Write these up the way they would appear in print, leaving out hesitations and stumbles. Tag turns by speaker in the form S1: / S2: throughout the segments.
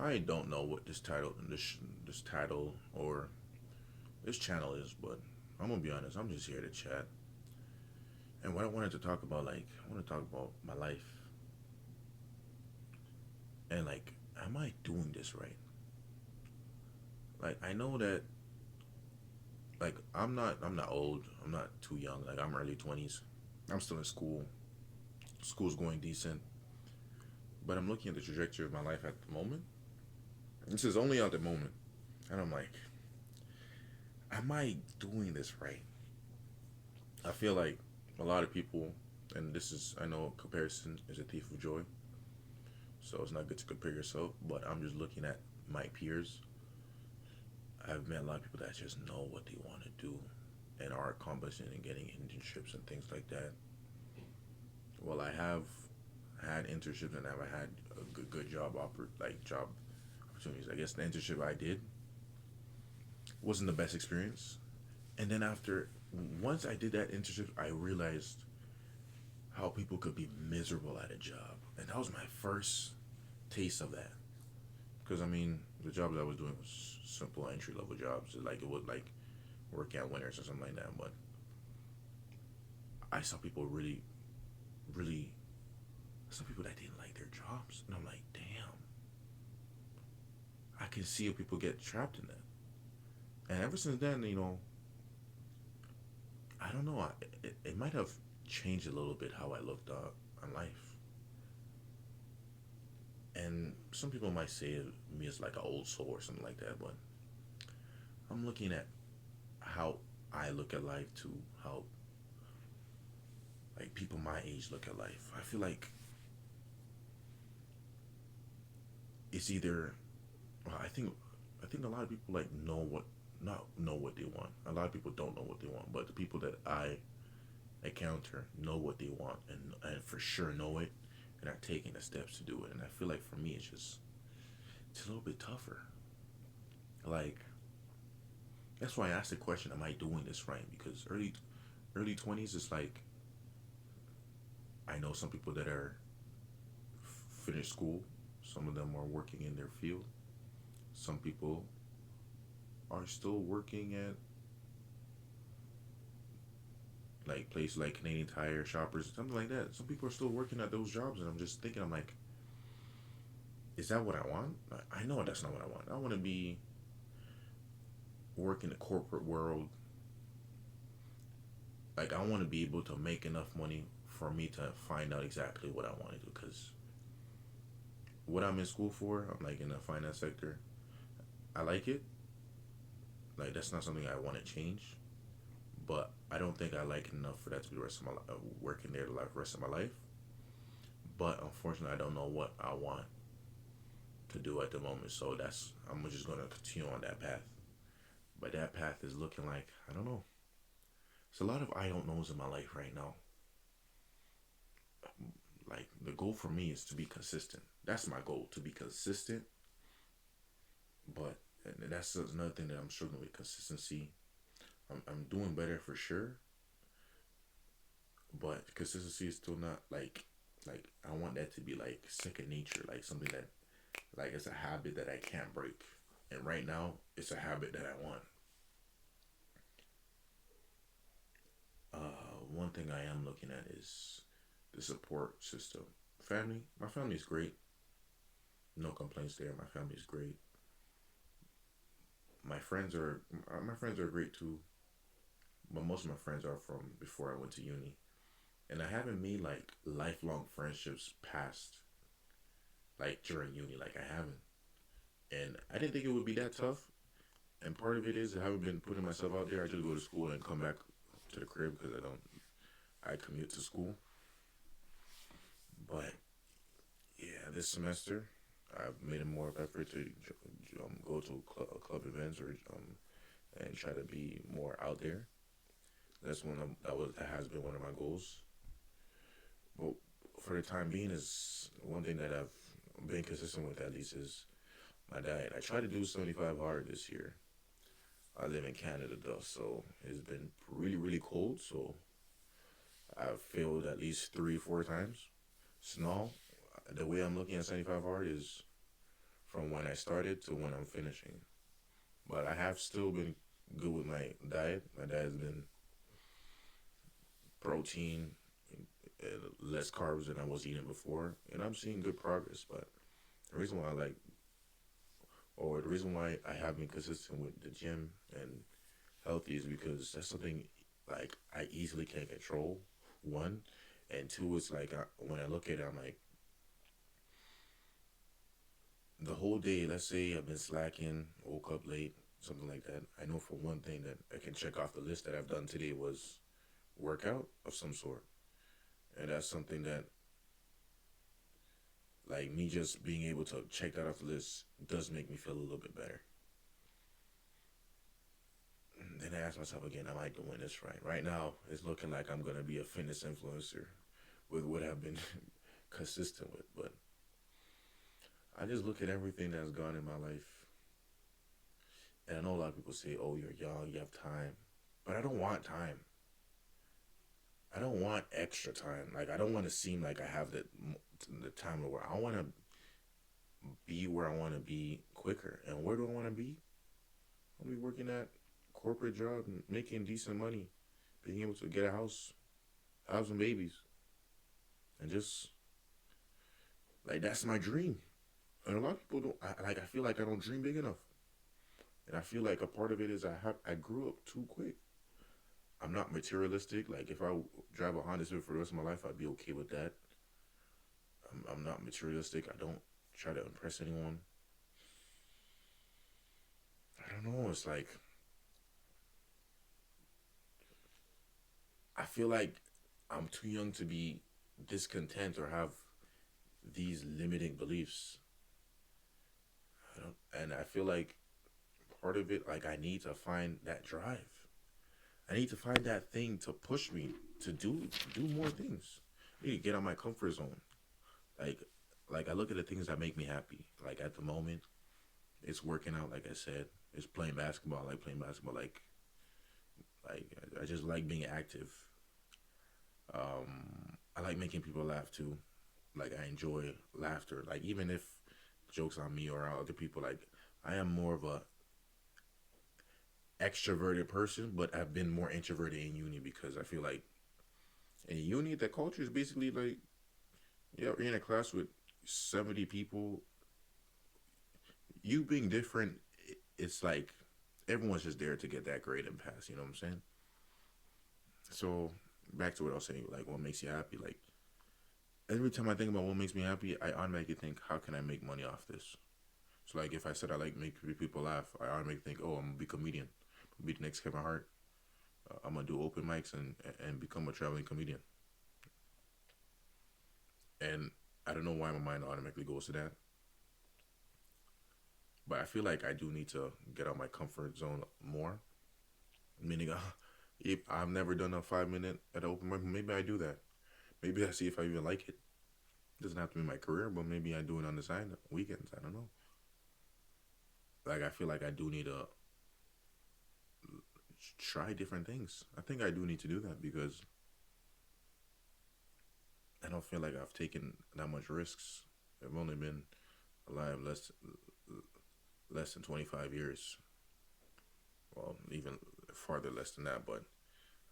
S1: I don't know what this title or this channel is, but I'm gonna be honest. I'm just here to chat. And what I wanted to talk about, I want to talk about my life and am I doing this right? I know that I'm not old. I'm not too young. I'm early 20s. I'm still in school. School's going decent, but I'm looking at the trajectory of my life at the moment. This is only at the moment, and I'm like, am I doing this right? I feel like a lot of people, and this is, I know comparison is a thief of joy, so it's not good to compare yourself, but I'm just looking at my peers. I've met a lot of people that just know what they want to do and are accomplishing and getting internships and things like that. Well, I have had internships and I've had a good job opportunities. I guess the internship I did wasn't the best experience. And then once I did that internship, I realized how people could be miserable at a job, and that was my first taste of that. Because I mean, the jobs I was doing was simple entry level jobs, like it would work at Winners or something like that. But I saw people really, I saw people that didn't like their jobs, and I'm like, damn, I can see how people get trapped in that. And ever since then, I don't know, it might have changed a little bit how I looked on life. And some people might say me as like an old soul or something like that, but I'm looking at how I look at life to how people my age look at life. I feel like it's either well, I think a lot of people know what not know what they want. A lot of people don't know what they want, but the people that I encounter know what they want and for sure know it and are taking the steps to do it. And I feel like for me it's a little bit tougher. Like that's why I asked the question, am I doing this right? Because early 20s is like I know some people that are finished school. Some of them are working in their field. Some people are still working at places like Canadian Tire, Shoppers, something like that. Some people are still working at those jobs, and I'm just thinking, I'm like, is that what I want? I know that's not what I want. I want to be work in the corporate world. I want to be able to make enough money for me to find out exactly what I want to do. Because what I'm in school for, I'm in the finance sector. I like it. That's not something I want to change. But I don't think I like it enough for that to be the rest of my life, working there the rest of my life. But unfortunately, I don't know what I want to do at the moment. So I'm just gonna continue on that path. But that path is looking like I don't know. It's a lot of I don't knows in my life right now. The goal for me is to be consistent. That's my goal, to be consistent. But that's another thing that I'm struggling with, consistency. I'm doing better for sure, but consistency is still not I want that to be second nature, something that it's a habit that I can't break. And right now, it's a habit that I want. One thing I am looking at is the support system. My family is great. No complaints there. My family is great. My friends are great too, but most of my friends are from before I went to uni, and I haven't made lifelong friendships past during uni. I haven't, and I didn't think it would be that tough. And part of it is I haven't been putting myself out there. I just go to school and come back to the crib because I commute to school. But yeah, this semester I've made a more effort to go to club events or and try to be more out there. That has been one of my goals. But for the time being, is one thing that I've been consistent with at least is my diet. I try to do 75 hard this year. I live in Canada though, so it's been really cold. So I've failed at least 3 4 times. So now the way I'm looking at 75 hard is from when I started to when I'm finishing. But I have still been good with my diet. My diet has been protein, less carbs than I was eating before, and I'm seeing good progress. But the reason why I like, or the reason why I have been consistent with the gym and healthy is because that's something like I easily can control. One, and two, it's like when I look at it, I'm like the whole day. Let's say I've been slacking, woke up late, something like that. I know for one thing that I can check off the list that I've done today was workout of some sort, and that's something that like me just being able to check that off the list does make me feel a little bit better. Then I ask myself again, am I doing this right? Right now, it's looking like I'm gonna be a fitness influencer with what I've been consistent with. But I just look at everything that's gone in my life, and I know a lot of people say, "Oh, you're young, you have time," but I don't want time. I don't want extra time. Like I don't want to seem like I have the time to where I want to be where I want to be quicker. And where do I want to be? I'll be working at corporate job, making decent money, being able to get a house, have some babies, and just like that's my dream. And a lot of people don't like. I feel like I don't dream big enough, and I feel like a part of it is I grew up too quick. I'm not materialistic. Like if I drive a Honda Civic for the rest of my life, I'd be okay with that. I'm not materialistic. I don't try to impress anyone. I don't know. It's like I feel like I'm too young to be discontent or have these limiting beliefs. And I feel like part of it, like I need to find that drive. I need to find that thing to push me to do more things. I need to get out my comfort zone. Like like I look at the things that make me happy. Like at the moment, it's working out. Like I said, it's playing basketball. I like playing basketball. Like I just like being active. I like making people laugh too. Like I enjoy laughter. Like even if jokes on me or on other people, like I am more of a extroverted person, but I've been more introverted in uni because I feel like in uni the culture is basically like yeah, you're in a class with 70 people. You being different, it's like everyone's just there to get that grade and pass. You know what I'm saying? So back to what I was saying, like what makes you happy. Like every time I think about what makes me happy, I automatically think, how can I make money off this? So like if I said I like make people laugh, I automatically think, oh, I'm gonna be a comedian, be the next Kevin Hart. I'm gonna do open mics and become a traveling comedian. And I don't know why my mind automatically goes to that, but I feel like I do need to get out my comfort zone more. Meaning, if I've never done a 5 minute at an open mic, maybe I do that. Maybe I see if I even like it. Doesn't have to be my career, but maybe I do it on the side weekends. I don't know. Like I feel like I do need to try different things. I think I do need to do that because I don't feel like I've taken that much risks. I've only been alive less than 25 years. Well, even farther less than that. But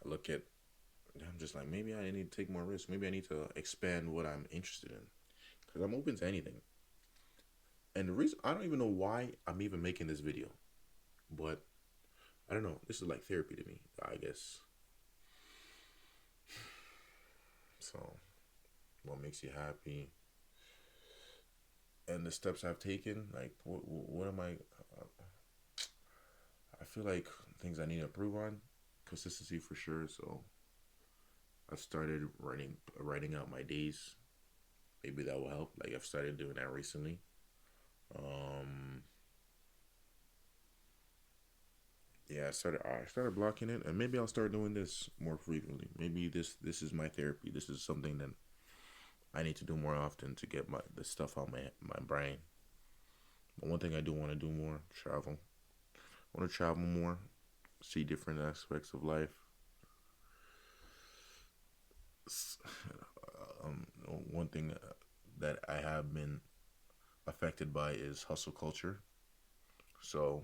S1: I look at, I'm just like maybe I need to take more risks. Maybe I need to expand what I'm interested in because I'm open to anything. And the reason I don't even know why I'm even making this video, but I don't know. This is like therapy to me, I guess. So, what makes you happy? And the steps I've taken, like, what am I? I feel like things I need to improve on, consistency for sure. So, I've started writing out my days. Maybe that will help. Like, I've started doing that recently. Um, yeah, I started blocking it, and maybe I'll start doing this more frequently. Maybe this is my therapy. This is something that I need to do more often to get the stuff out my brain. But one thing I do want to do more, travel. I want to travel more, see different aspects of life. Um, one thing that I have been affected by is hustle culture. So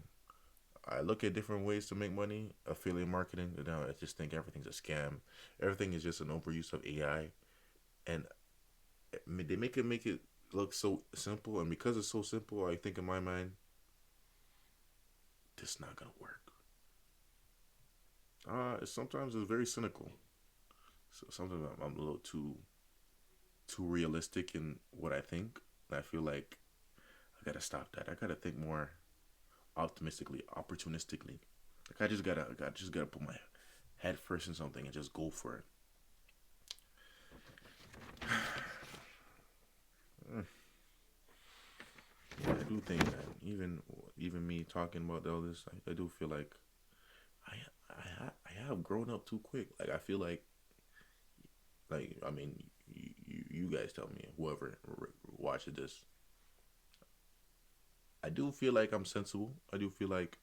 S1: I look at different ways to make money, affiliate marketing. You know, I just think everything's a scam. Everything is just an overuse of AI, and they make it look so simple. And because it's so simple, I think in my mind, this is not gonna work. Sometimes it's very cynical. So sometimes I'm a little too realistic in what I think. And I feel like I gotta stop that. I gotta think more optimistically, opportunistically. Like I just gotta put my head first in something and just go for it. Mm, yeah, I do think that even me talking about all this, I do feel like I I have grown up too quick. Like I feel like I mean you guys tell me whoever watches this. I do feel like I'm sensible. I do feel like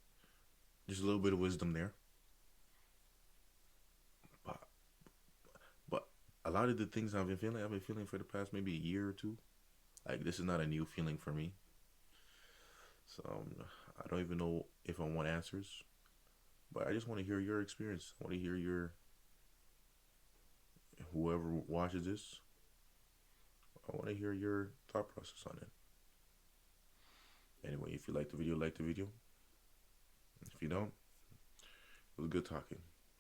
S1: there's a little bit of wisdom there, but but a lot of the things I've been feeling for the past maybe a year or two. Like this is not a new feeling for me. So I don't even know if I want answers, but I just want to hear your experience. I want to hear your whoever watches this. I want to hear your thought process on it. Anyway, if you like the video, like the video. If you don't, it was good talking.